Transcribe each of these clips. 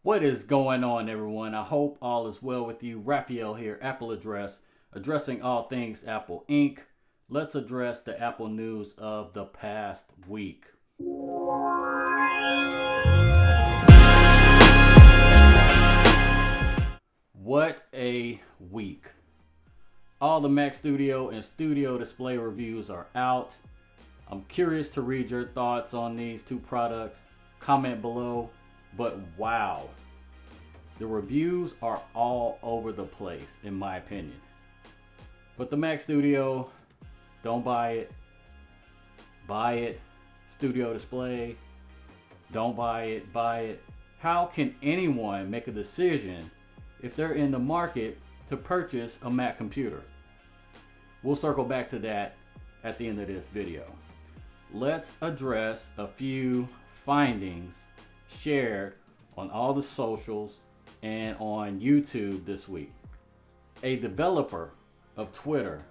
What is going on, everyone? I hope all is well with you. Raphael here, AppleAddress, addressing all things Apple Inc. Let's address the Apple news of the past week. What a week. All the Mac Studio and Studio Display reviews are out. I'm curious to read your thoughts on these two products. Comment below. But wow, the reviews are all over the place in my opinion. But the Mac Studio, don't buy it. Buy it. Studio Display, don't buy it. Buy it. How can anyone make a decision if they're in the market to purchase a Mac computer? We'll circle back to that at the end of this video. Let's address a few findings shared on all the socials and on YouTube this week. A developer of Twitter,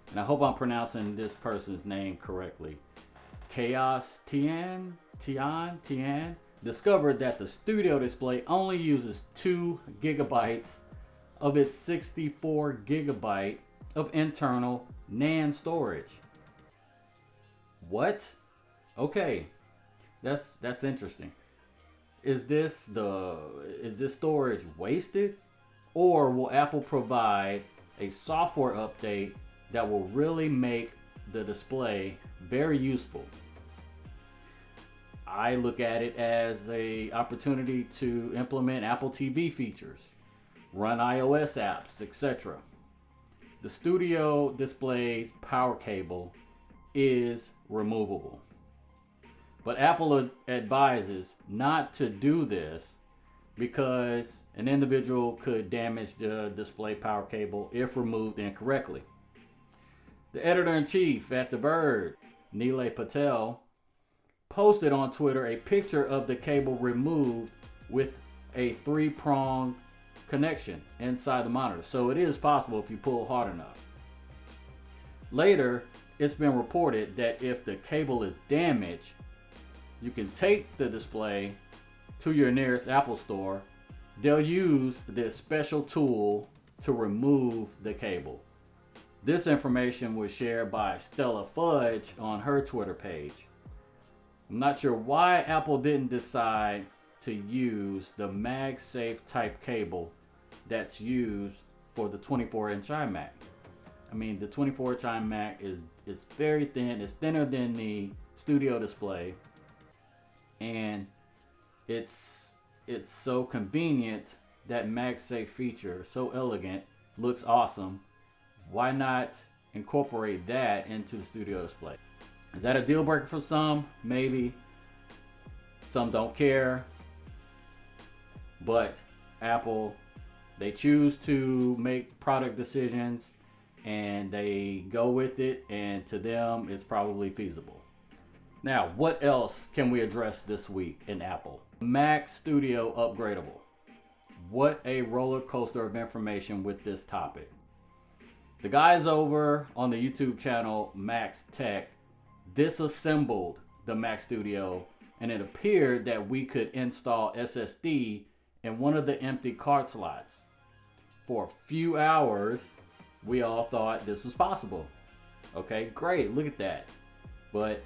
and I hope I'm pronouncing this person's name correctly, Chaos Tian, discovered that the Studio Display only uses 2 gigabytes of its 64 gigabyte of internal NAND storage. What? Okay, that's interesting. Is this storage wasted, or will Apple provide a software update that will really make the display very useful? I look at it as an opportunity to implement Apple TV features, run iOS apps, etc. The Studio Display's power cable is removable, but Apple advises not to do this because an individual could damage the display power cable if removed incorrectly. The editor-in-chief at The Verge, Nilay Patel, posted on Twitter a picture of the cable removed with a 3-prong connection inside the monitor. So it is possible if you pull hard enough. Later, it's been reported that if the cable is damaged, you can take the display to your nearest Apple store. They'll use this special tool to remove the cable. This information was shared by Stella Fudge on her Twitter page. I'm not sure why Apple didn't decide to use the MagSafe type cable that's used for the 24-inch iMac. I mean, the 24-inch iMac is very thin. It's thinner than the Studio Display, and it's so convenient. That MagSafe feature, so elegant, looks awesome. Why not incorporate that into the Studio Display? Is that a deal breaker for some? Maybe. Some don't care. But Apple, they choose to make product decisions and they go with it, and to them it's probably feasible. Now, what else can we address this week in Apple? Mac Studio upgradable. What a roller coaster of information with this topic. The guys over on the YouTube channel Max Tech disassembled the Mac Studio, and it appeared that we could install SSD in one of the empty card slots. For a few hours, we all thought this was possible. Okay, great, look at that. But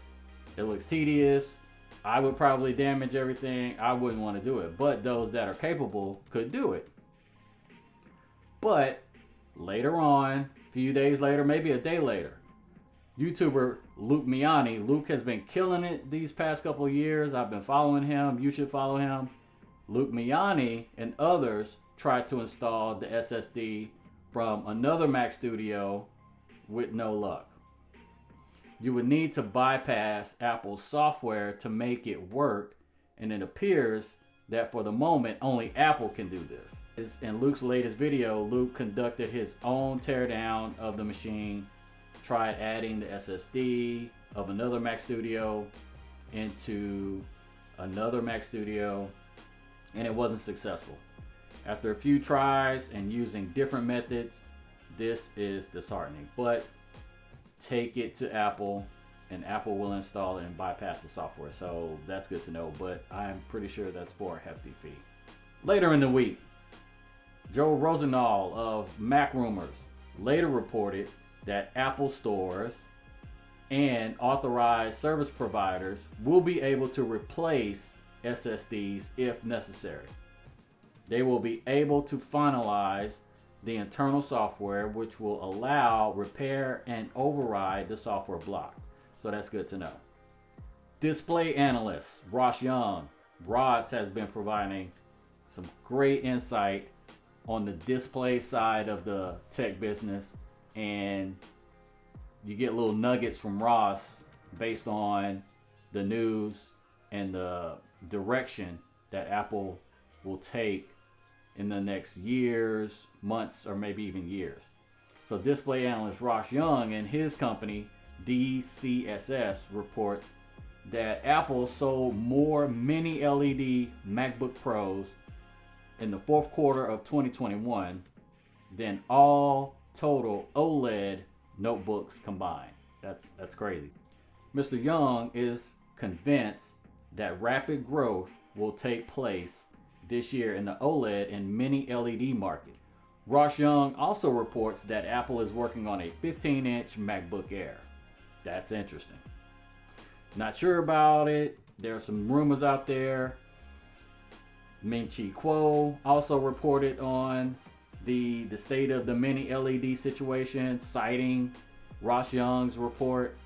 it looks tedious. I would probably damage everything. I wouldn't want to do it. But those that are capable could do it. But later on, a few days later, maybe a day later, YouTuber Miani, Luke has been killing it these past couple of years. I've been following him. You should follow him. Miani and others tried to install the SSD from another Mac Studio with no luck. You would need to bypass Apple's software to make it work, and it appears that for the moment only Apple can do this. In Luke's latest video, Luke conducted his own teardown of the machine, tried adding the SSD of another Mac Studio into another Mac Studio, and it wasn't successful. After a few tries and using different methods, this is disheartening. But take it to Apple, and Apple will install it and bypass the software. So that's good to know, but I'm pretty sure that's for a hefty fee. Later in the week, Joe Rosenthal of Mac Rumors later reported that Apple stores and authorized service providers will be able to replace SSDs if necessary. They will be able to finalize the internal software, which will allow repair and override the software block. So that's good to know. Display analyst Ross Young. Ross has been providing some great insight on the display side of the tech business, and you get little nuggets from Ross based on the news and the direction that Apple will take in the next years, months, or maybe even years. So display analyst Ross Young and his company DCSS reports that Apple sold more mini LED MacBook Pros in the fourth quarter of 2021 than all total OLED notebooks combined. That's crazy. Mr. Young is convinced that rapid growth will take place this year in the OLED and mini LED market. Ross Young also reports that Apple is working on a 15-inch MacBook Air. That's interesting. Not sure about it. There are some rumors out there. Ming Chi Kuo also reported on the state of the mini LED situation, citing Ross Young's report,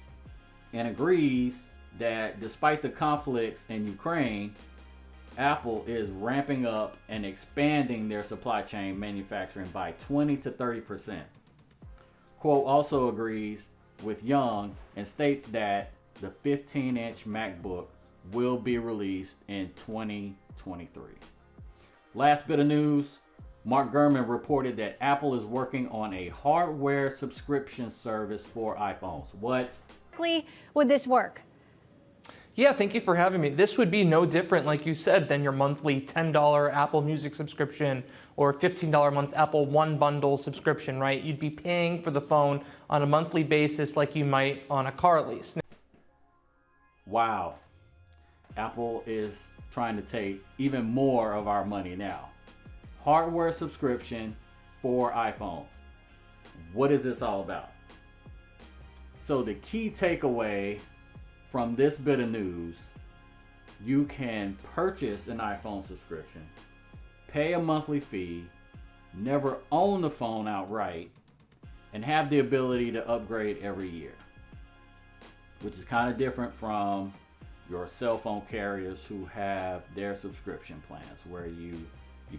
and agrees that despite the conflicts in Ukraine, Apple is ramping up and expanding their supply chain manufacturing by 20 to 30%. Kuo also agrees with Young and states that the 15-inch MacBook will be released in 2023. Last bit of news, Mark Gurman reported that Apple is working on a hardware subscription service for iPhones. What? Would this work? Yeah, thank you for having me. This would be no different, like you said, than your monthly $10 Apple Music subscription or $15 a month Apple One Bundle subscription, right? You'd be paying for the phone on a monthly basis like you might on a car lease. Wow. Apple is trying to take even more of our money now. Hardware subscription for iPhones. What is this all about? So the key takeaway from this bit of news, you can purchase an iPhone subscription, pay a monthly fee, never own the phone outright, and have the ability to upgrade every year, which is kind of different from your cell phone carriers who have their subscription plans where you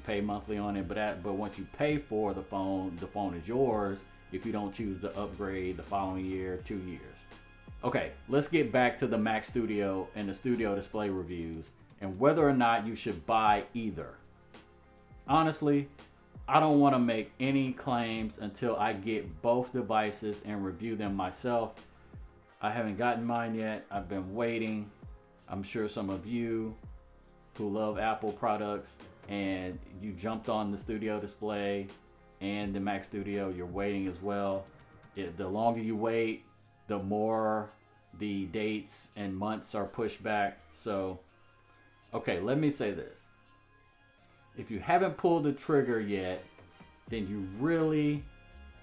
pay monthly on it, but once you pay for the phone is yours if you don't choose to upgrade the following year, 2 years. Okay, let's get back to the Mac Studio and the Studio Display reviews and whether or not you should buy either. Honestly, I don't want to make any claims until I get both devices and review them myself. I haven't gotten mine yet. I've been waiting. I'm sure some of you who love Apple products and you jumped on the Studio Display and the Mac Studio, you're waiting as well. The longer you wait, the more the dates and months are pushed back. So, okay, let me say this. If you haven't pulled the trigger yet, then you really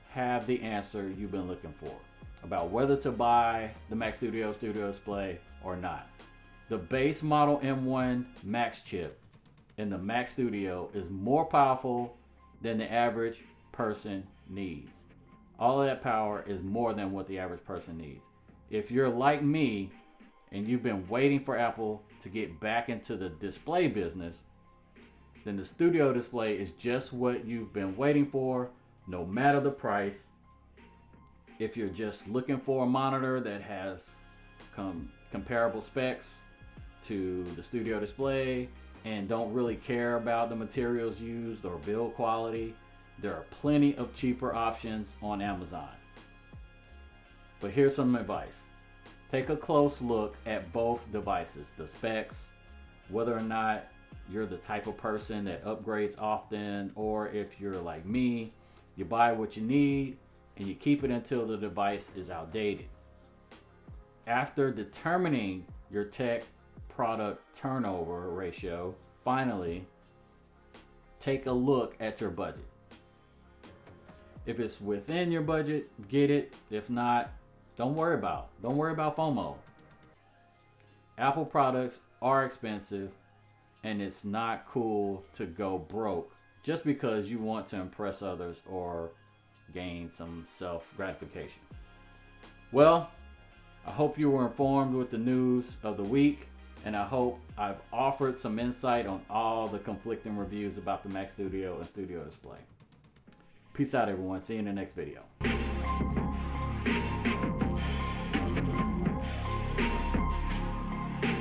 have the answer you've been looking for about whether to buy the Mac Studio Display or not. The base model M1 Max chip in the Mac Studio is more powerful than the average person needs. All of that power is more than what the average person needs. If you're like me and you've been waiting for Apple to get back into the display business, then the Studio Display is just what you've been waiting for, no matter the price. If you're just looking for a monitor that has comparable specs to the Studio Display and don't really care about the materials used or build quality, there are plenty of cheaper options on Amazon. But here's some advice. Take a close look at both devices, the specs, whether or not you're the type of person that upgrades often, or if you're like me, you buy what you need and you keep it until the device is outdated. After determining your tech product turnover ratio, finally, take a look at your budget. If it's within your budget, get it. If not, don't worry about FOMO. Apple products are expensive, and it's not cool to go broke just because you want to impress others or gain some self-gratification. Well, I hope you were informed with the news of the week, and I hope I've offered some insight on all the conflicting reviews about the Mac Studio and Studio Display. Peace out, everyone. See you in the next video.